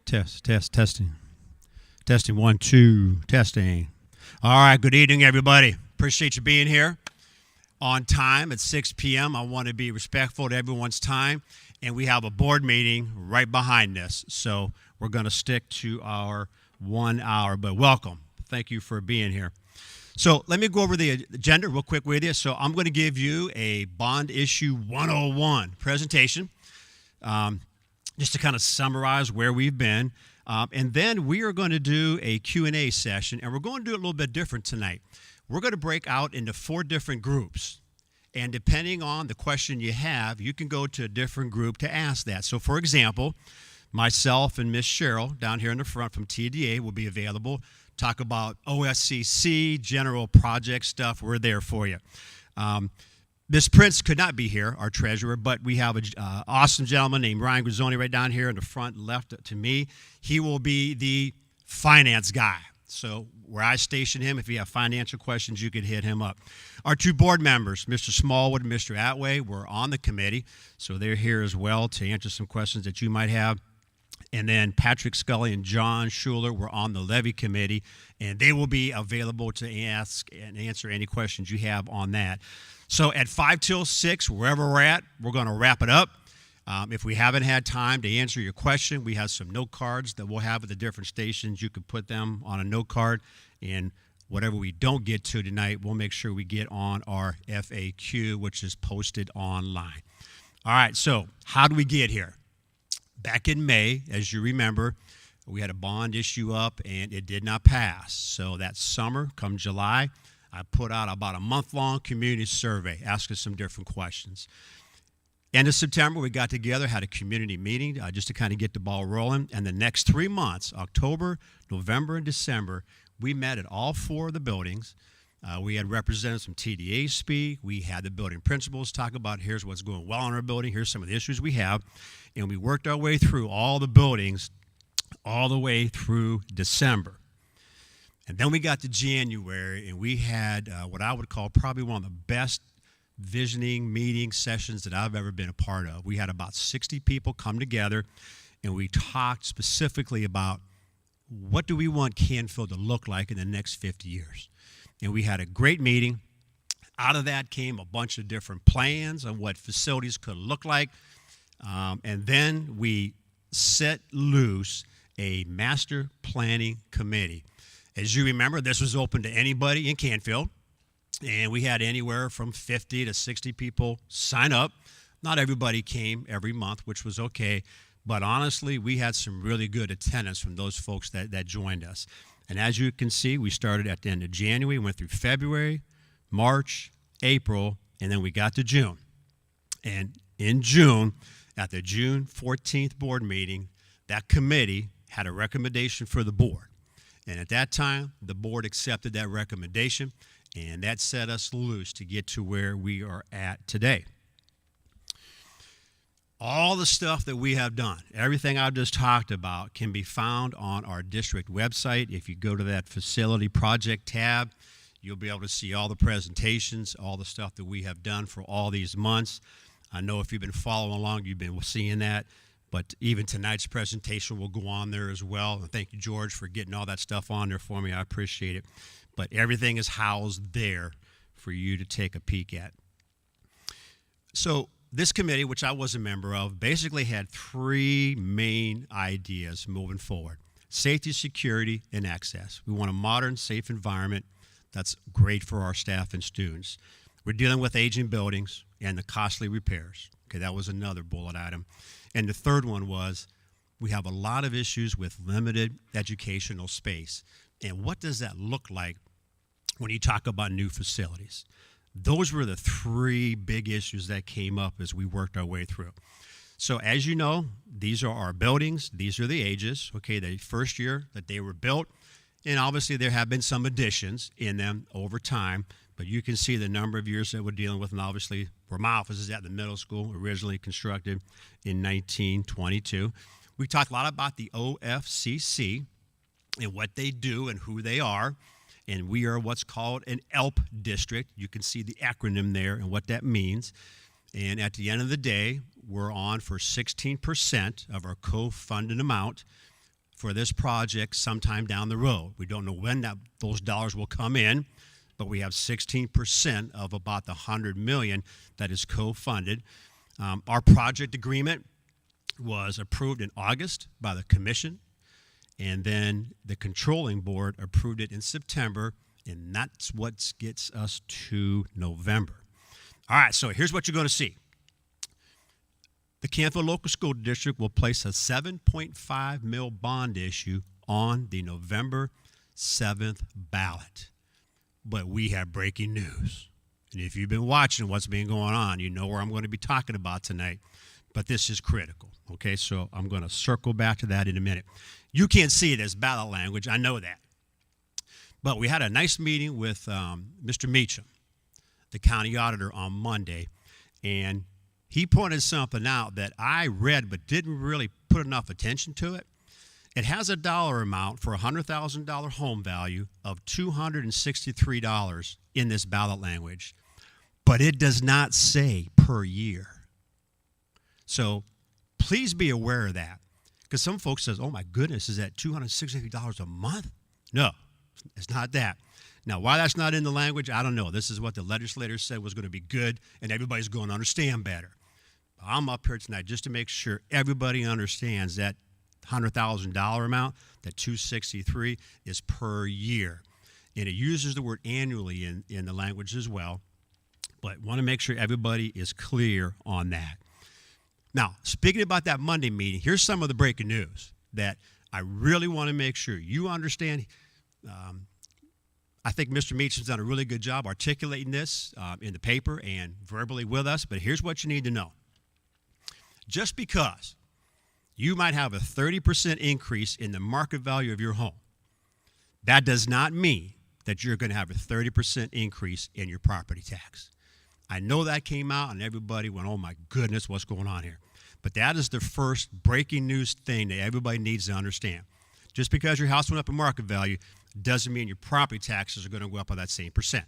Testing. Testing, 1, 2, testing. All right, good evening, everybody. Appreciate you being here on time at 6 p.m. I want to be respectful to everyone's time, and we have a board meeting right behind this, so we're going to stick to our 1 hour, but welcome. Thank you for being here. So let me go over the agenda real quick with you. So I'm going to give you a Bond Issue 101 presentation, just to kind of summarize where we've been. And then we are going to do a Q&A session, and we're going to do it a little bit different tonight. We're going to break out into 4 different groups. And depending on the question you have, you can go to a different group to ask that. So, for example, myself and Miss Cheryl down here in the front from TDA will be available. Talk about OSCC, general project stuff. We're there for you. Miss Prince could not be here, our treasurer, but we have an awesome gentleman named Ryan Grizzoni right down here in the front left to me. He will be the finance guy. So where I station him, if you have financial questions, you could hit him up. Our 2 board members, Mr. Smallwood and Mr. Atway, were on the committee, so they're here as well to answer some questions that you might have. And then Patrick Scully and John Schuler were on the levy committee, and they will be available to ask and answer any questions you have on that. So at 5 till 6, wherever we're at, we're going to wrap it up. If we haven't had time to answer your question, we have some note cards that we'll have at the different stations. You can put them on a note card, and whatever we don't get to tonight, we'll make sure we get on our FAQ, which is posted online. All right, so how do we get here? Back in May, as you remember, we had a bond issue up, and it did not pass. So that summer, come July, I put out about a month-long community survey asking some different questions. End of September, we got together, had a community meeting just to kind of get the ball rolling. And the next 3 months, October, November, and December, we met at all 4 of the buildings. We had representatives from TDA speak. We had the building principals talk about here's what's going well in our building. Here's some of the issues we have. And we worked our way through all the buildings all the way through December. And then we got to January, and we had what I would call probably one of the best visioning meeting sessions that I've ever been a part of. We had about 60 people come together, and we talked specifically about what do we want Canfield to look like in the next 50 years. And we had a great meeting. Out of that came a bunch of different plans on what facilities could look like. And then we set loose a master planning committee. As you remember, this was open to anybody in Canfield, and we had anywhere from 50 to 60 people sign up. Not everybody came every month, which was okay, but honestly, we had some really good attendance from those folks that joined us. And as you can see, we started at the end of January, went through February, March, April, and then we got to June. And in June, at the June 14th board meeting, that committee had a recommendation for the board. And at that time, the board accepted that recommendation, and that set us loose to get to where we are at today. All the stuff that we have done, everything I've just talked about, can be found on our district website. If you go to that facility project tab, you'll be able to see all the presentations, all the stuff that we have done for all these months. I know if you've been following along, you've been seeing that. But even tonight's presentation will go on there as well. And thank you, George, for getting all that stuff on there for me. I appreciate it. But everything is housed there for you to take a peek at. So this committee, which I was a member of, basically had 3 main ideas moving forward: safety, security, and access. We want a modern, safe environment that's great for our staff and students. We're dealing with aging buildings and the costly repairs. Okay, that was another bullet item. And the third one was we have a lot of issues with limited educational space. And what does that look like when you talk about new facilities? Those were the 3 big issues that came up as we worked our way through. So as you know, these are our buildings. These are the ages, okay, the first year that they were built. And obviously there have been some additions in them over time. But you can see the number of years that we're dealing with, and obviously where my office is at, the middle school, originally constructed in 1922. We talked a lot about the OFCC and what they do and who they are, and we are what's called an ELP district. You can see the acronym there and what that means. And at the end of the day, we're on for 16% of our co-funded amount for this project sometime down the road. We don't know when those dollars will come in, but we have 16% of about the $100 million that is co-funded. Our project agreement was approved in August by the commission, and then the controlling board approved it in September, and that's what gets us to November. All right, so here's what you're going to see. The Canfield Local School District will place a $7.5 million bond issue on the November 7th ballot. But we have breaking news. And if you've been watching what's been going on, you know where I'm going to be talking about tonight. But this is critical, okay? So I'm going to circle back to that in a minute. You can't see it as ballot language. I know that. But we had a nice meeting with Mr. Meacham, the county auditor, on Monday, and he pointed something out that I read but didn't really put enough attention to it. It has a dollar amount for a $100,000 home value of $263 in this ballot language, but it does not say per year. So please be aware of that, because some folks says, oh my goodness, is that $263 a month? No, it's not that. Now, why that's not in the language, I don't know. This is what the legislators said was going to be good, and everybody's going to understand better. I'm up here tonight just to make sure everybody understands that $100,000 amount, that $263 is per year. And it uses the word annually in the language as well, but want to make sure everybody is clear on that. Now, speaking about that Monday meeting, here's some of the breaking news that I really want to make sure you understand. I think Mr. Meacham's done a really good job articulating this in the paper and verbally with us, but here's what you need to know. Just because you might have a 30% increase in the market value of your home, that does not mean that you're going to have a 30% increase in your property tax. I know that came out and everybody went, oh my goodness, what's going on here? But that is the first breaking news thing that everybody needs to understand. Just because your house went up in market value doesn't mean your property taxes are going to go up by that same percent.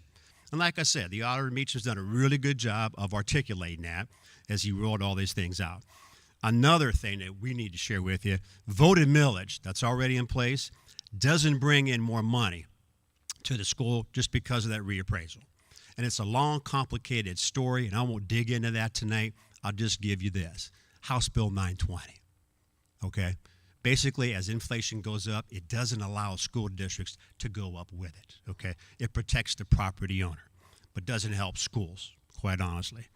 And like I said, the auditor Meacham's done a really good job of articulating that as he rolled all these things out. Another thing that we need to share with you, voted millage that's already in place doesn't bring in more money to the school just because of that reappraisal. And it's a long, complicated story, and I won't dig into that tonight. I'll just give you this. House Bill 920, okay? Basically, as inflation goes up, it doesn't allow school districts to go up with it, okay? It protects the property owner, but doesn't help schools, quite honestly.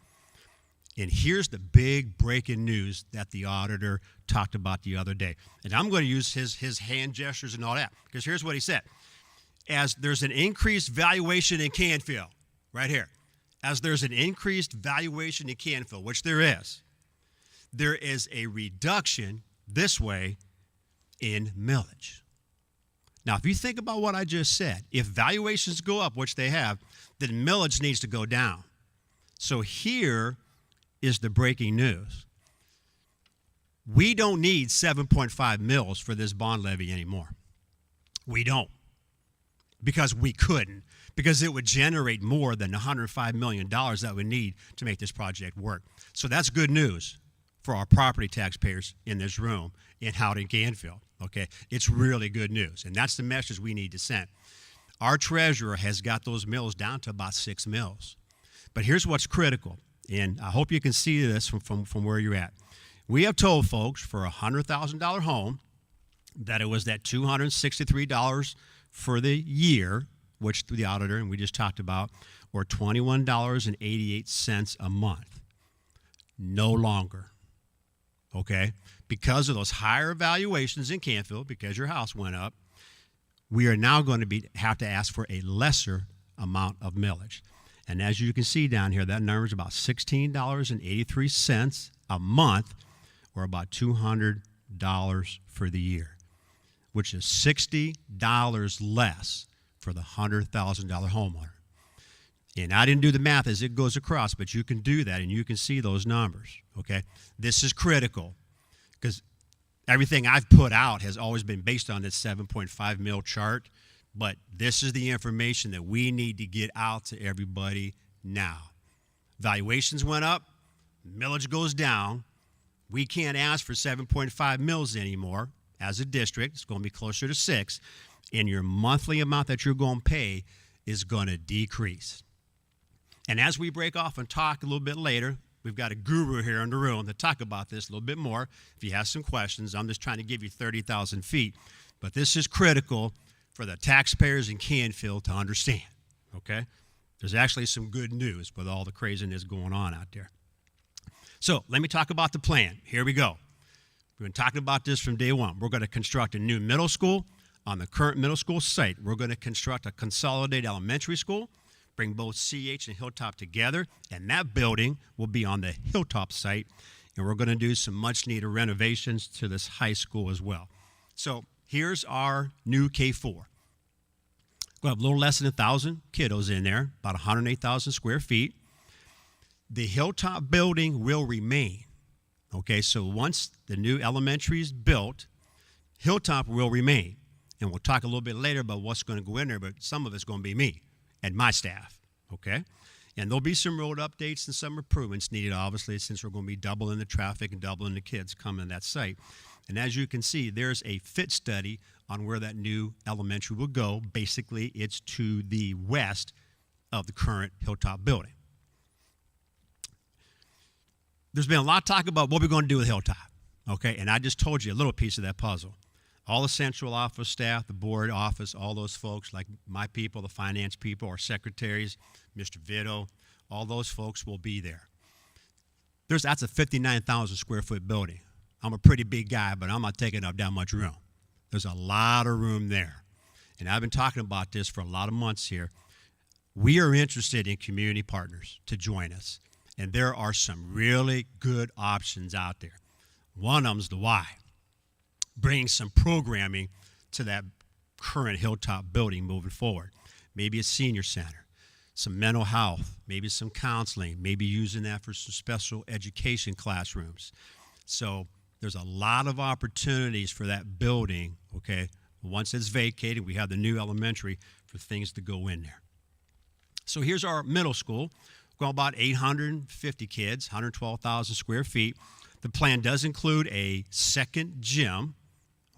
And here's the big breaking news that the auditor talked about the other day. And I'm going to use his hand gestures and all that, because here's what he said. As there's an increased valuation in Canfield, right here, as there's an increased valuation in Canfield, which there is a reduction this way in millage. Now, if you think about what I just said, if valuations go up, which they have, then millage needs to go down. So here is the breaking news. We don't need 7.5 mils for this bond levy anymore. We don't. Because we couldn't. Because it would generate more than $105 million that we need to make this project work. So that's good news for our property taxpayers in this room in Howden Canfield. Okay, it's really good news, and that's the message we need to send. Our treasurer has got those mills down to about 6 mils. But here's what's critical, and I hope you can see this from where you're at. We have told folks for a $100,000 home that it was that $263 for the year, which the auditor, and we just talked about, or $21.88 a month. No longer. Okay? Because of those higher valuations in Canfield, because your house went up, we are now going to have to ask for a lesser amount of millage. And as you can see down here, that number is about $16.83 a month, or about $200 for the year, which is $60 less for the $100,000 homeowner. And I didn't do the math as it goes across, but you can do that, and you can see those numbers, okay? This is critical, because everything I've put out has always been based on this 7.5 mil chart, but this is the information that we need to get out to everybody now. Valuations went up, millage goes down. We can't ask for 7.5 mils anymore as a district. It's going to be closer to 6, and your monthly amount that you're going to pay is going to decrease. And as we break off and talk a little bit later, we've got a guru here in the room to talk about this a little bit more. If you have some questions, I'm just trying to give you 30,000 feet. But this is critical for the taxpayers in Canfield to understand, okay? There's actually some good news with all the craziness going on out there. So let me talk about the plan. Here we go. We've been talking about this from day one. We're going to construct a new middle school on the current middle school site. We're going to construct a consolidated elementary school, bring both CH and Hilltop together, and that building will be on the Hilltop site, and we're going to do some much-needed renovations to this high school as well. So here's our new K4. We'll have a little less than 1,000 kiddos in there, about 108,000 square feet. The Hilltop building will remain, okay? So once the new elementary is built, Hilltop will remain. And we'll talk a little bit later about what's going to go in there, but some of it's going to be me and my staff, okay? And there'll be some road updates and some improvements needed, obviously, since we're going to be doubling the traffic and doubling the kids coming to that site. And as you can see, there's a fit study on where that new elementary will go. Basically, it's to the west of the current Hilltop building. There's been a lot of talk about what we're going to do with Hilltop, okay? And I just told you a little piece of that puzzle. All the central office staff, the board office, all those folks, like my people, the finance people, our secretaries, Mr. Vito, all those folks will be there. That's a 59,000 square foot building. I'm a pretty big guy, but I'm not taking up that much room. There's a lot of room there. And I've been talking about this for a lot of months here. We are interested in community partners to join us. And there are some really good options out there. One of them is the Y. Bringing some programming to that current Hilltop building moving forward. Maybe a senior center, some mental health, maybe some counseling, maybe using that for some special education classrooms. So there's a lot of opportunities for that building, okay? Once it's vacated, we have the new elementary for things to go in there. So here's our middle school. We're going about 850 kids, 112,000 square feet. The plan does include a second gym,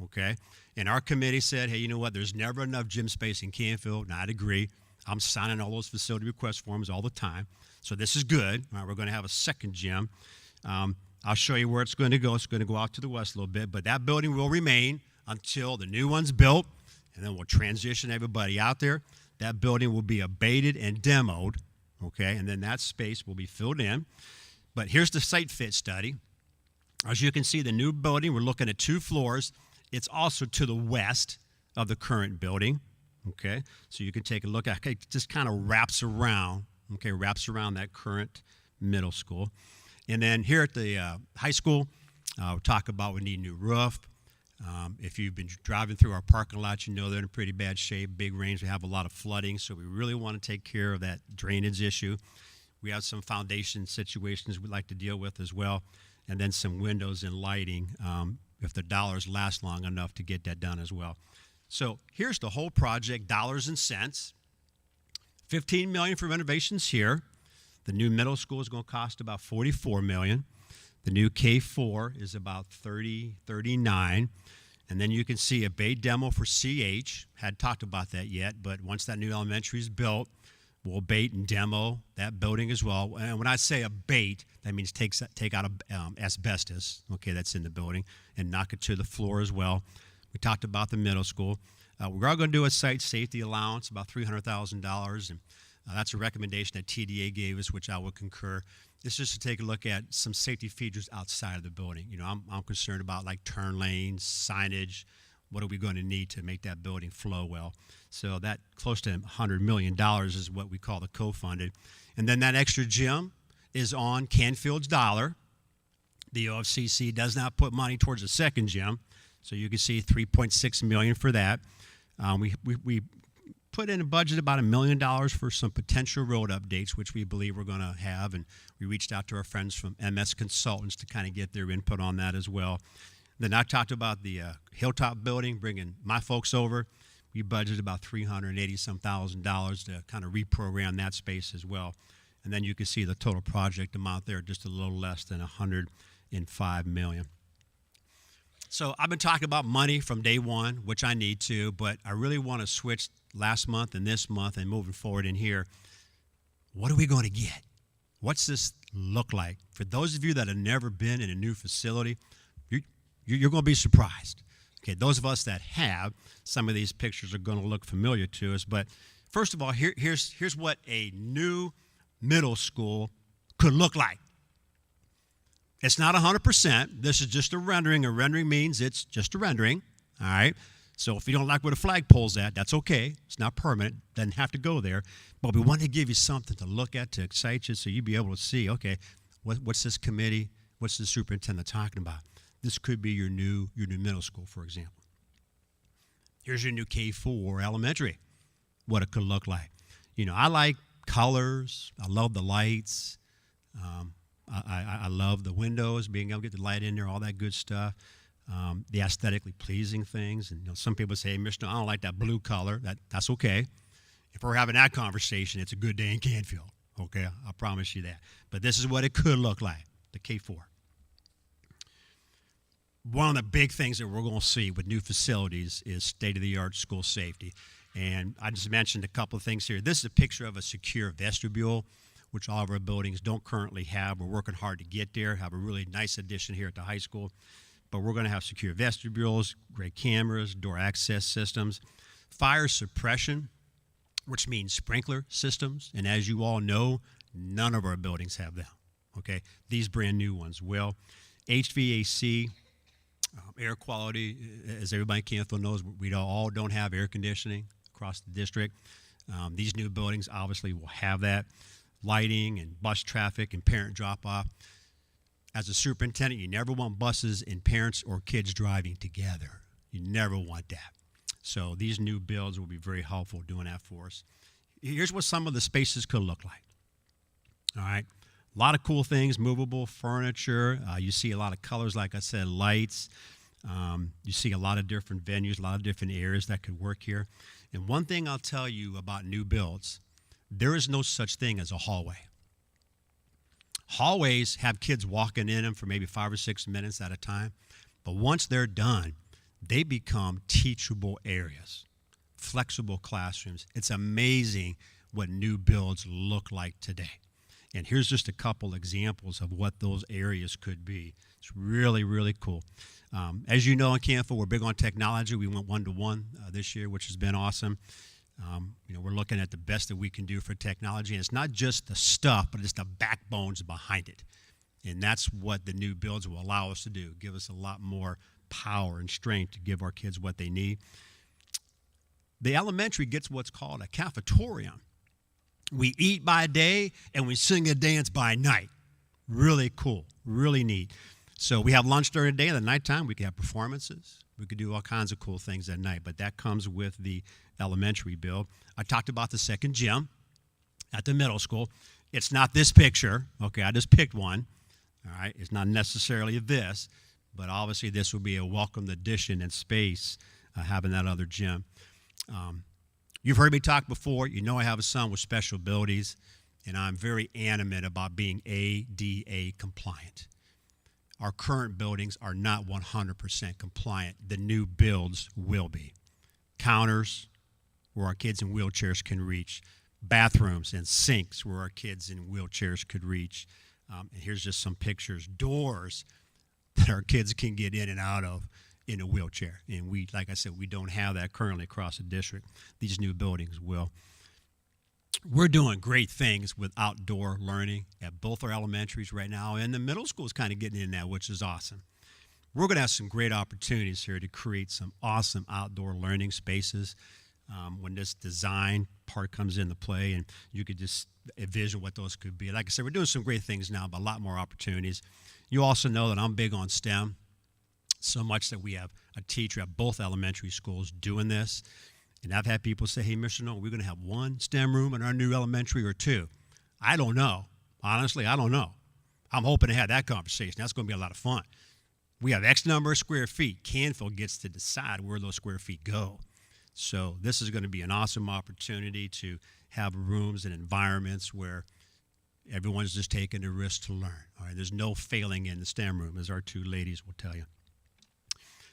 okay? And our committee said, hey, you know what? There's never enough gym space in Canfield, and I'd agree. I'm signing all those facility request forms all the time. So this is good. All right, we're going to have a second gym. I'll show you where it's going to go. It's going to go out to the west a little bit, but that building will remain until the new one's built, and then we'll transition everybody out there. That building will be abated and demoed, okay? And then that space will be filled in. But here's the site fit study. As you can see, the new building, we're looking at 2 floors. It's also to the west of the current building, okay? So you can take a look at it. It just kind of wraps around, okay, wraps around that current middle school. And then here at the high school, we'll talk about we need a new roof. If you've been driving through our parking lot, you know they're in pretty bad shape. Big rains, we have a lot of flooding, so we really want to take care of that drainage issue. We have some foundation situations we'd like to deal with as well, and then some windows and lighting if the dollars last long enough to get that done as well. So here's the whole project, dollars and cents. $15 million for renovations here. The new middle school is going to cost about $44 million. The new K4 is about $39. And then you can see a bay demo for CH. Hadn't talked about that yet, but once that new elementary is built, we'll bait and demo that building as well. And when I say abate, that means take out asbestos, okay, that's in the building, and knock it to the floor as well. We talked about the middle school. We're all going to do a site safety allowance, about $300,000, and that's a recommendation that TDA gave us, which I would concur. This is to take a look at some safety features outside of the building. You know, I'm concerned about like turn lanes, signage. What are we going to need to make that building flow well? So that close to $100 million is what we call the co-funded. And then that extra gym is on Canfield's dollar. The OFCC does not put money towards a second gym, so you can see $3.6 million for that. We put in a budget about $1 million for some potential road updates, which we believe we're going to have, and we reached out to our friends from MS Consultants to kind of get their input on that as well. Then I talked about the Hilltop building, bringing my folks over. We budgeted about $380,000 to kind of reprogram that space as well. And then you can see the total project amount there, just a little less than $105 million. So I've been talking about money from day one, which I need to, but I really want to switch last month and this month and moving forward in here. What are we going to get? What's this look like? For those of you that have never been in a new facility, you're going to be surprised. Okay, those of us that have, some of these pictures are going to look familiar to us. But first of all, here's what a new middle school could look like. It's not 100%. This is just a rendering. A rendering means it's just a rendering. All right. So if you don't like where the flagpole's at, that's okay. It's not permanent. Doesn't have to go there. But we want to give you something to look at to excite you so you'll be able to see, okay, what's this committee, what's the superintendent talking about? This could be your new middle school, for example. Here's your new K4 elementary, what it could look like. You know, I like colors. I love the lights. I love the windows, being able to get the light in there, all that good stuff. The aesthetically pleasing things. And you know, some people say, hey, Mr. I don't like that blue color. That's okay. If we're having that conversation, it's a good day in Canfield. Okay, I promise you that. But this is what it could look like, the K4. One of the big things that we're going to see with new facilities is state-of-the-art school safety. And I just mentioned a couple of things here. This is a picture of a secure vestibule, which all of our buildings don't currently have. We're working hard to get there, have a really nice addition here at the high school. But we're going to have secure vestibules, great cameras, door access systems, fire suppression, which means sprinkler systems. And as you all know, none of our buildings have them. Okay, these brand new ones will. HVAC, air quality, as everybody in Canfield knows, we all don't have air conditioning across the district. These new buildings obviously will have that. Lighting and bus traffic and parent drop-off. As a superintendent, you never want buses and parents or kids driving together. You never want that. So these new builds will be very helpful doing that for us. Here's what some of the spaces could look like. All right. A lot of cool things, movable furniture. You see a lot of colors, like I said, lights. You see a lot of different venues, a lot of different areas that could work here. And one thing I'll tell you about new builds, there is no such thing as a hallway. Hallways have kids walking in them for maybe 5 or 6 minutes at a time. But once they're done, they become teachable areas, flexible classrooms. It's amazing what new builds look like today. And here's just a couple examples of what those areas could be. It's really, really cool. As you know, in Canfield, we're big on technology. We went 1-to-1 this year, which has been awesome. You know, we're looking at the best that we can do for technology. And it's not just the stuff, but it's the backbones behind it. And that's what the new builds will allow us to do, give us a lot more power and strength to give our kids what they need. The elementary gets what's called a cafetorium. We eat by day and we sing and dance by night. Really cool, really neat. So we have lunch during the day, and at nighttime we can have performances. We could do all kinds of cool things at night, but that comes with the elementary build. I talked about the second gym at the middle school. It's not this picture. Okay, I just picked one. All right, it's not necessarily this, but obviously this will be a welcome addition in space, having that other gym. You've heard me talk before. You know I have a son with special abilities, and I'm very animate about being ADA compliant. Our current buildings are not 100% compliant. The new builds will be. Counters where our kids in wheelchairs can reach. Bathrooms and sinks where our kids in wheelchairs could reach. And here's just some pictures. Doors that our kids can get in and out of in a wheelchair. And we, like I said, we don't have that currently across the district. These new buildings will. We're doing great things with outdoor learning at both our elementaries right now, and the middle school is kind of getting in that, which is awesome. We're going to have some great opportunities here to create some awesome outdoor learning spaces when this design part comes into play, and you could just envision what those could be. Like I said, we're doing some great things now, but a lot more opportunities. You also know that I'm big on STEM, so much that we have a teacher at both elementary schools doing this. And I've had people say, hey, Mr. No, we're going to have one STEM room in our new elementary or two. I don't know. Honestly, I don't know. I'm hoping to have that conversation. That's going to be a lot of fun. We have X number of square feet. Canfield gets to decide where those square feet go. So this is going to be an awesome opportunity to have rooms and environments where everyone's just taking the risk to learn. All right, there's no failing in the STEM room, as our two ladies will tell you.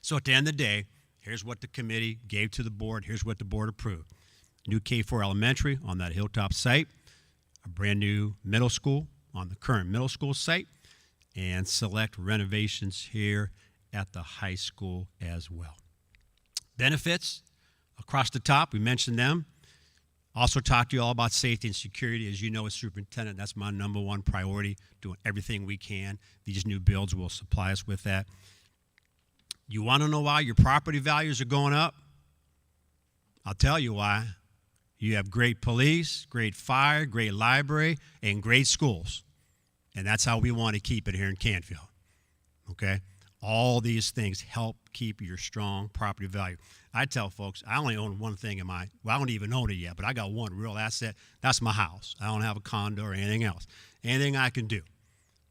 So at the end of the day, here's what the committee gave to the board. Here's what the board approved. New K4 elementary on that Hilltop site, a brand new middle school on the current middle school site, and select renovations here at the high school as well. Benefits across the top, we mentioned them. Also talked to you all about safety and security. As you know, as superintendent, that's my number one priority, doing everything we can. These new builds will supply us with that. You want to know why your property values are going up? I'll tell you why. You have great police, great fire, great library, and great schools. And that's how we want to keep it here in Canfield. Okay? All these things help keep your strong property value. I tell folks, I only own one thing I don't even own it yet, but I got one real asset. That's my house. I don't have a condo or anything else. Anything I can do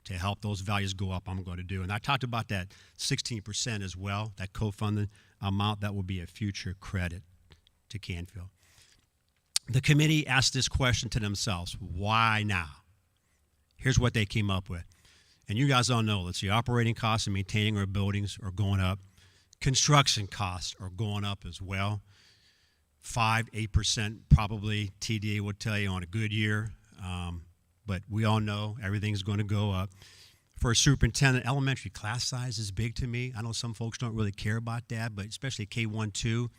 to help those values go up, I'm going to do. And I talked about that 16% as well, that co-funded amount. That will be a future credit to Canfield. The committee asked this question to themselves: why now? Here's what they came up with. And you guys all know, let's see, operating costs and maintaining our buildings are going up. Construction costs are going up as well. 8% probably, TDA will tell you on a good year. But we all know everything's going to go up. For a superintendent, elementary class size is big to me. I know some folks don't really care about that, but especially K1, 2,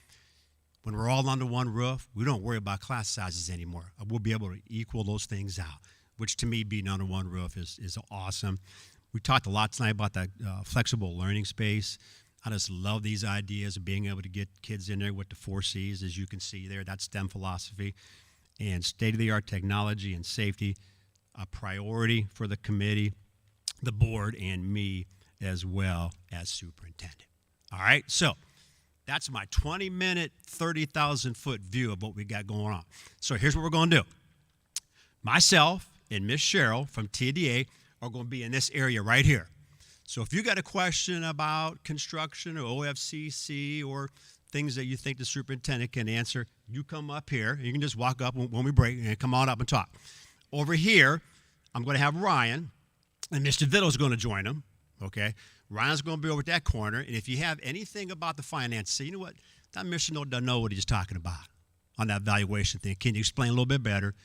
when we're all under one roof, we don't worry about class sizes anymore. We'll be able to equal those things out, which to me, being under one roof is awesome. We talked a lot tonight about that flexible learning space. I just love these ideas of being able to get kids in there with the 4 C's, as you can see there. That's STEM philosophy. And state-of-the-art technology and safety, a priority for the committee, the board, and me as well as superintendent. All right, so that's my 20-minute, 30,000-foot view of what we got going on. So here's what we're going to do. Myself and Miss Cheryl from TDA are going to be in this area right here. So if you got a question about construction or OFCC or things that you think the superintendent can answer, you come up here. You can just walk up when we break and come on up and talk. Over here, I'm going to have Ryan, and Mr. Vittle's going to join him, okay? Ryan's going to be over at that corner, and if you have anything about the finance, say, you know what, that Mr. doesn't know what he's talking about on that valuation thing. Can you explain a little bit better?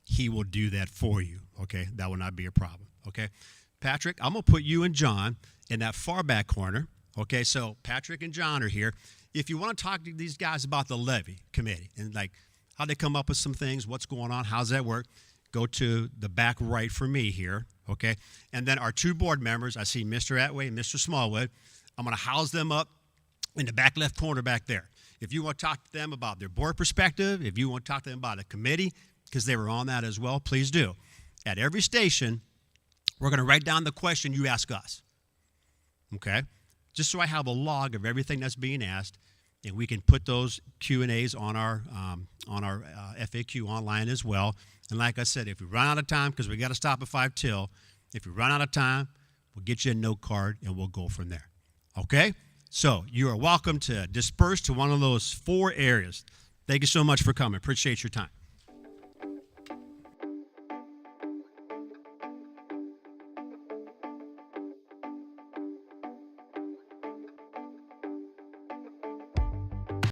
He will do that for you, okay? That will not be a problem, okay? Patrick, I'm going to put you and John in that far back corner, okay? So Patrick and John are here. If you want to talk to these guys about the levy committee and, like, how they come up with some things, what's going on, how's that work, go to the back right for me here, okay? And then our 2 board members, I see Mr. Atway and Mr. Smallwood. I'm going to house them up in the back left corner back there. If you want to talk to them about their board perspective, if you want to talk to them about a committee, because they were on that as well, please do. At every station, we're going to write down the question you ask us, okay? Just so I have a log of everything that's being asked, and we can put those Q&As on our FAQ online as well. And like I said, if we run out of time, because we got to stop at 5 till, if we run out of time, we'll get you a note card, and we'll go from there, okay? So you are welcome to disperse to one of those 4 areas. Thank you so much for coming. Appreciate your time.